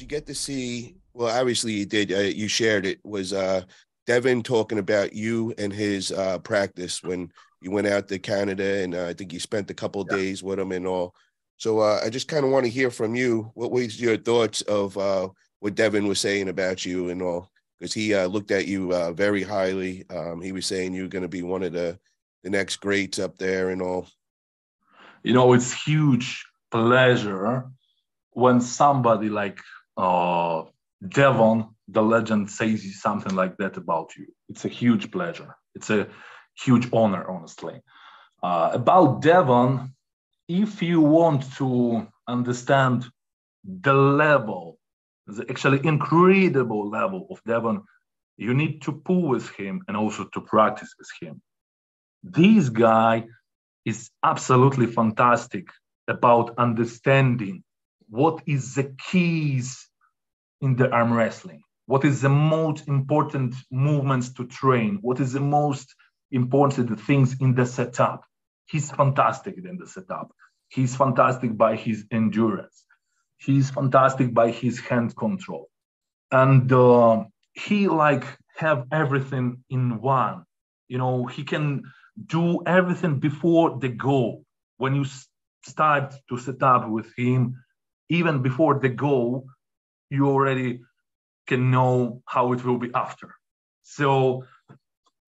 you get to see? Well, obviously you did. You shared it. Was Devon talking about you and his practice when you went out to Canada, and I think you spent a couple of Yeah. days with him and all. So I just kind of want to hear from you. What was your thoughts of what Devon was saying about you and all? Because he looked at you very highly. He was saying you're going to be one of the next greats up there and all. It's huge pleasure when somebody like uh, Devon, the legend, says something like that about you. It's a huge pleasure. It's a huge honor, honestly. About Devon, if you want to understand the level, the actually incredible level of Devon, you need to pull with him and also to practice with him. This guy is absolutely fantastic about understanding what is the keys in the arm wrestling, what is the most important movements to train, what is the most important things in the setup. He's fantastic in the setup. He's fantastic by his endurance. He's fantastic by his hand control. And he like have everything in one. He can do everything before the goal. When you start to set up with him, even before the goal, you already can know how it will be after. So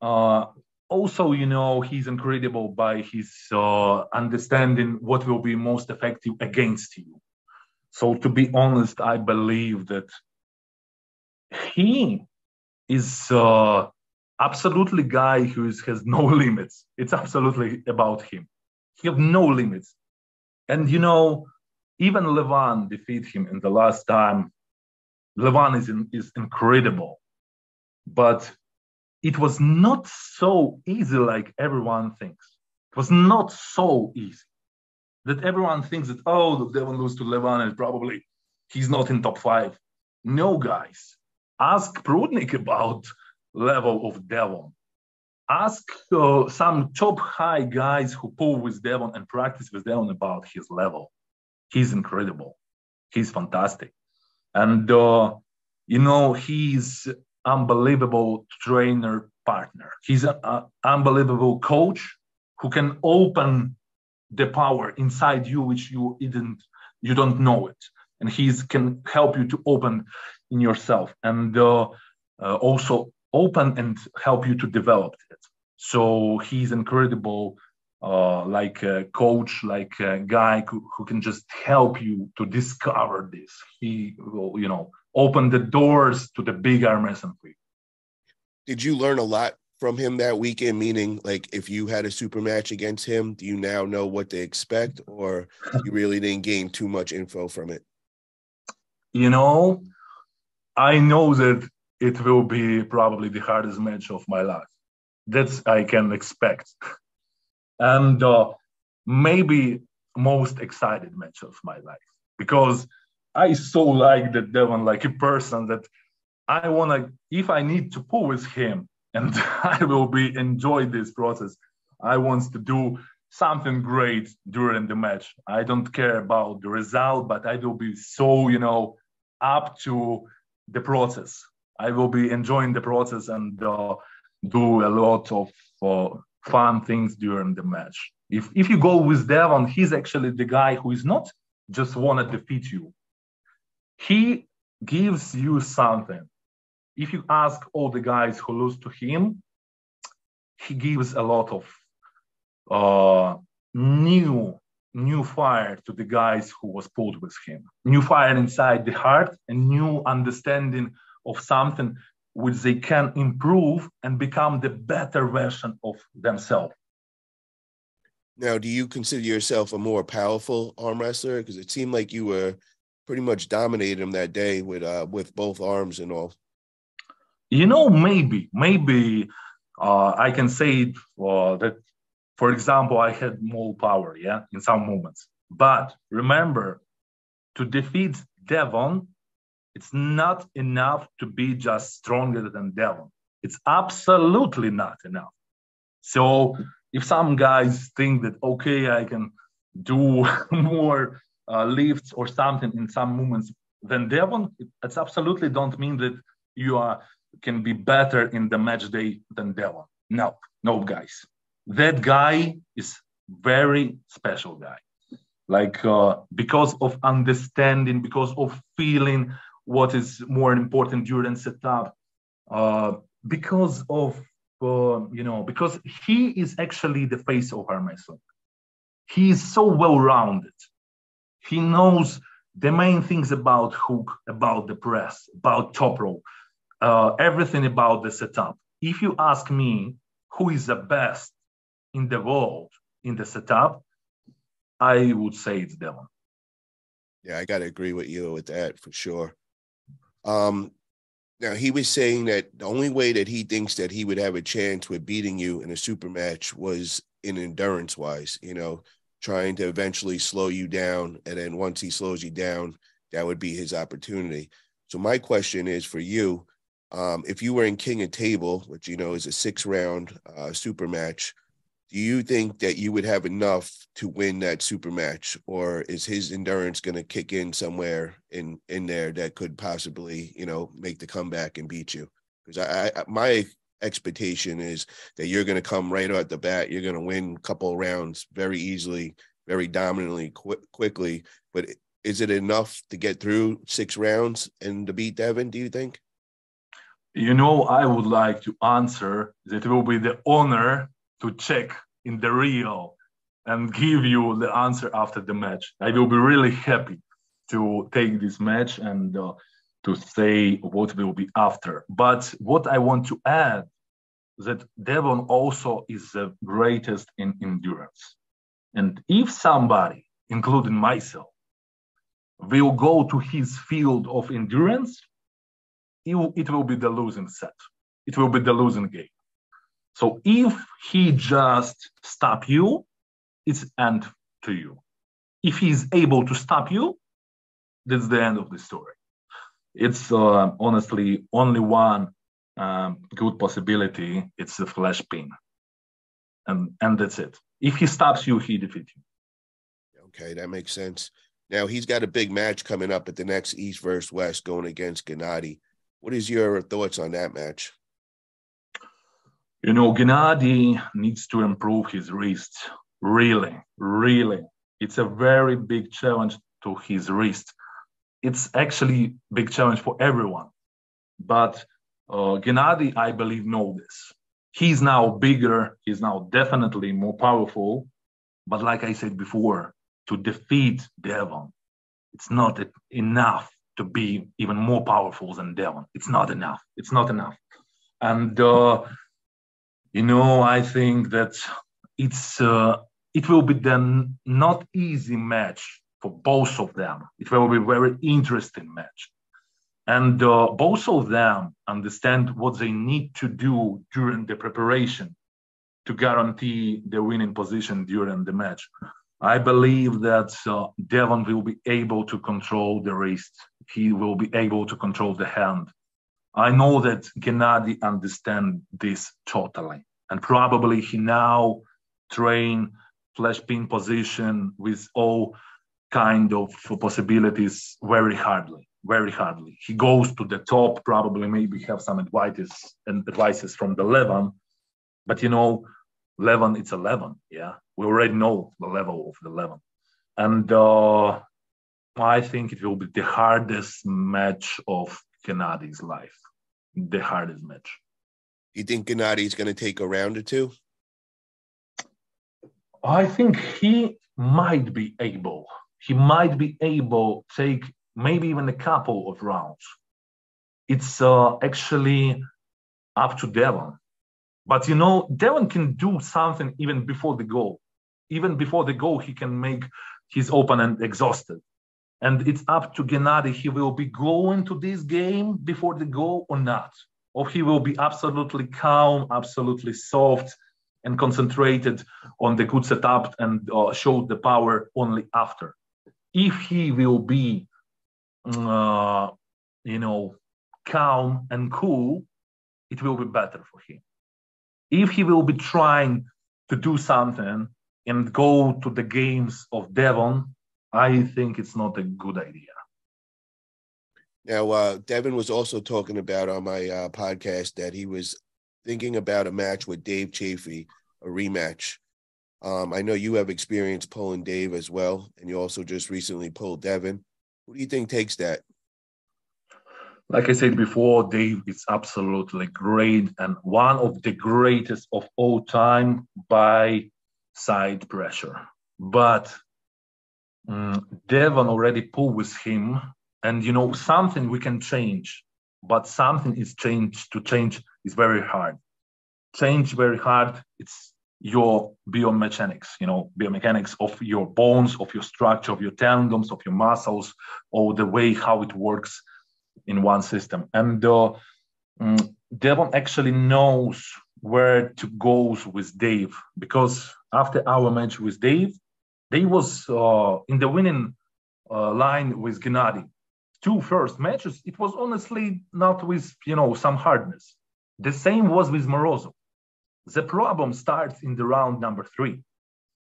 also, he's incredible by his understanding what will be most effective against you. So to be honest, I believe that he is absolutely guy who has no limits. It's absolutely about him. He have no limits. And even Levan defeat him in the last time. Levan is incredible, but it was not so easy like everyone thinks. It was not so easy that everyone thinks that, oh, the Devon lose to Levan and probably he's not in top 5. No, guys. Ask Prudnik about level of Devon. Ask some top high guys who pull with Devon and practice with Devon about his level. He's incredible. He's fantastic. And, he's unbelievable trainer partner. He's an unbelievable coach who can open the power inside you, which you don't know it. And he can help you to open in yourself and also open and help you to develop it. So he's incredible, like a coach, like a guy who can just help you to discover this. He will, open the doors to the big arm wrestling. Did you learn a lot from him that weekend? Meaning, like, if you had a super match against him, do you now know what to expect, or you really didn't gain too much info from it? I know that it will be probably the hardest match of my life. That's I can expect. And maybe most excited match of my life, because I so like that Devon, like a person that I want to, if I need to pull with him and I will be enjoy this process, I want to do something great during the match. I don't care about the result, but I will be so, up to the process. I will be enjoying the process and do a lot of fun things during the match. If you go with Devon, he's actually the guy who is not just want to defeat you. He gives you something. If you ask all the guys who lose to him, he gives a lot of new fire to the guys who was pulled with him. New fire inside the heart and new understanding of something which they can improve and become the better version of themselves. Now, do you consider yourself a more powerful arm wrestler? Because it seemed like you were pretty much dominated him that day with both arms and all. Maybe I can say that, for example, I had more power, in some moments. But remember, to defeat Devon, it's not enough to be just stronger than Devon. It's absolutely not enough. So if some guys think that, okay, I can do more lifts or something in some moments than Devon, it's absolutely don't mean that you can be better in the match day than Devon. No, no, guys. That guy is very special guy. Like because of understanding, because of feeling what is more important during setup, because of because he is actually the face of Armwrestling. He is so well-rounded. He knows the main things about hook, about the press, about top rope, everything about the setup. If you ask me who is the best in the world in the setup, I would say it's Devon. Yeah, I got to agree with you with that for sure. Now, he was saying that the only way that he thinks that he would have a chance with beating you in a super match was in endurance-wise, trying to eventually slow you down. And then once he slows you down, that would be his opportunity. So my question is for you, if you were in King of Table, which, is a 6-round super match, do you think that you would have enough to win that super match, or is his endurance going to kick in somewhere in there that could possibly, make the comeback and beat you? Because my expectation is that you're going to come right out the bat. You're going to win a couple of rounds very easily, very dominantly, quickly. But is it enough to get through 6 rounds and to beat Devon, do you think? I would like to answer that it will be the honor to check in the reel and give you the answer after the match. I will be really happy to take this match and to say what will be after. But what I want to add that Devon also is the greatest in endurance. And if somebody, including myself, will go to his field of endurance, it will be the losing set. It will be the losing game. So if he just stop you, it's end to you. If he's able to stop you, that's the end of the story. It's honestly only one good possibility. It's the flash pin. And that's it. If he stops you, he defeats you. Okay, that makes sense. Now, he's got a big match coming up at the next East versus West going against Gennady. What is your thoughts on that match? Gennady needs to improve his wrist. Really, really. It's a very big challenge to his wrist. It's actually a big challenge for everyone. But Gennady, I believe, knows this. He's now bigger. He's now definitely more powerful. But like I said before, to defeat Devon, it's not enough to be even more powerful than Devon. It's not enough. It's not enough. And I think that it will be then not easy match for both of them. It will be a very interesting match. And both of them understand what they need to do during the preparation to guarantee the winning position during the match. I believe that Devon will be able to control the wrist. He will be able to control the hand. I know that Gennady understands this totally. And probably he now train flash pin position with all kind of possibilities very hardly, very hardly. He goes to the top, probably maybe have some advices from the Levin. But Levin, it's 11, yeah? We already know the level of the Levin. And I think it will be the hardest match of Gennady's life. The hardest match. You think Gennady is going to take a round or two? I think he might be able. He might be able to take maybe even a couple of rounds. It's actually up to Devon. But Devon can do something even before the goal. Even before the goal, he can make his opponent exhausted. And it's up to Gennady. He will be going to this game before the goal or not. Or he will be absolutely calm, absolutely soft, and concentrated on the good setup and show the power only after. If he will be, calm and cool, it will be better for him. If he will be trying to do something and go to the games of Devon, I think it's not a good idea. Now, Devon was also talking about on my podcast that he was thinking about a match with Dave Chafee, a rematch. I know you have experience pulling Dave as well, and you also just recently pulled Devon. Who do you think takes that? Like I said before, Dave is absolutely great and one of the greatest of all time by side pressure. But Devon already pulled with him, and something we can change, but something is changed. To change is very hard. Change very hard. It's your biomechanics, biomechanics of your bones, of your structure, of your tendons, of your muscles, or the way how it works in one system. And Devon actually knows where to go with Dave, because after our match with Dave was in the winning line with Gennady. Two first matches, it was honestly not with some hardness. The same was with Morozov. The problem starts in the round number 3,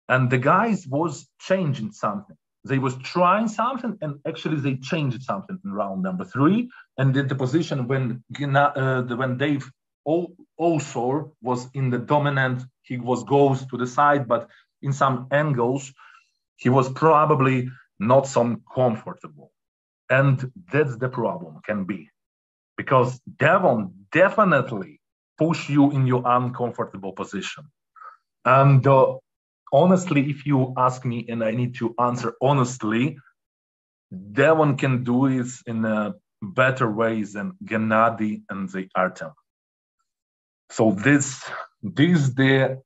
and the guys was changing something. They was trying something, and actually they changed something in round number 3. And in the position when Dave also was in the dominant, he was goes to the side, but in some angles he was probably not so comfortable. And that's the problem, can be. Because Devon definitely push you in your uncomfortable position. And honestly, if you ask me and I need to answer honestly, Devon can do it in a better ways than Gennady and the Artem. So this the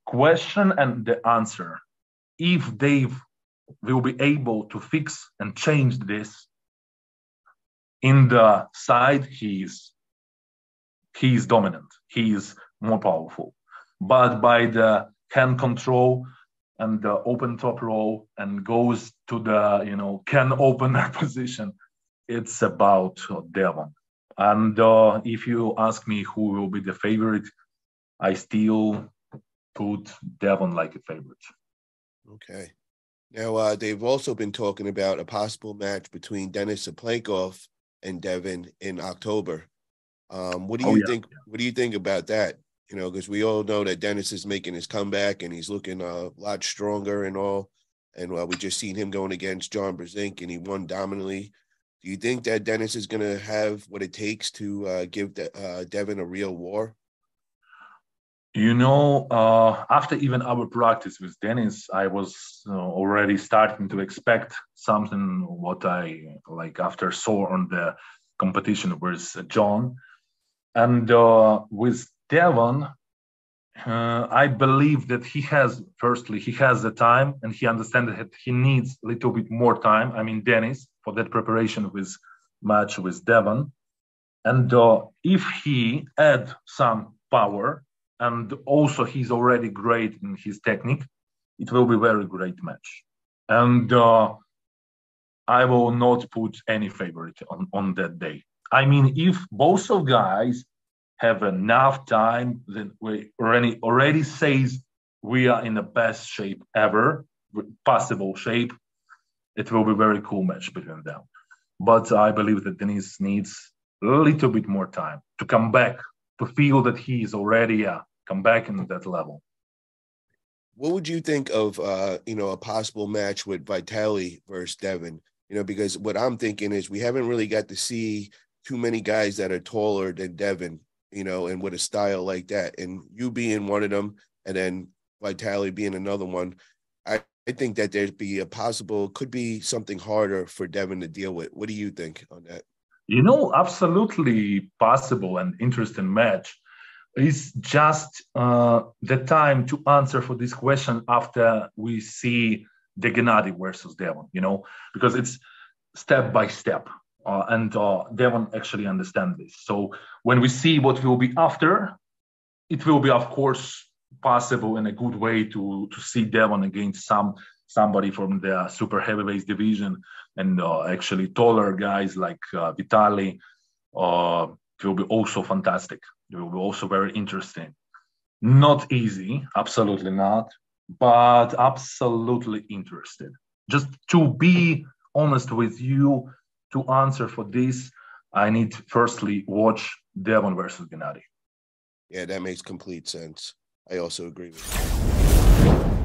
question and the answer. If Dave will be able to fix and change this in the side, he is dominant. He is more powerful. But by the hand control and the open top roll and goes to the can opener position, it's about Devon. And if you ask me who will be the favorite, I still put Devon like a favorite. Okay. Now, they've also been talking about a possible match between Denis Saplankov and Devon in October. What do you think? What do you think about that? Because we all know that Denis is making his comeback and he's looking a lot stronger and all. And we just seen him going against John Brzezinski and he won dominantly. Do you think that Denis is going to have what it takes to give Devon a real war? After even our practice with Denis, I was already starting to expect something what I after saw on the competition with John. And with Devon, I believe that he has the time and he understands that he needs a little bit more time. I mean, Denis, for that preparation with match with Devon. And if he add some power, and also he's already great in his technique, it will be a very great match. And I will not put any favorite on that day. I mean, if both of guys have enough time, then we already says we are in the best shape ever, possible shape. It will be a very cool match between them. But I believe that Denis needs a little bit more time to come back, to feel that he is already come back into that level. What would you think of a possible match with Vitali versus Devon? Because what I'm thinking is we haven't really got to see too many guys that are taller than Devon, and with a style like that. And you being one of them, and then Vitali being another one, I think that could be something harder for Devon to deal with. What do you think on that? Absolutely possible and interesting match. It's just the time to answer for this question after we see the Gennady versus Devon, because it's step by step. And Devon actually understands this. So when we see what will be after, it will be, of course, possible in a good way to see Devon against somebody from the super heavyweight division and actually taller guys like Vitali. It will be also fantastic. It will be also very interesting. Not easy, absolutely not, but absolutely interested. Just to be honest with you, to answer for this, I need to firstly watch Devon versus Gennady. Yeah, that makes complete sense. I also agree with you.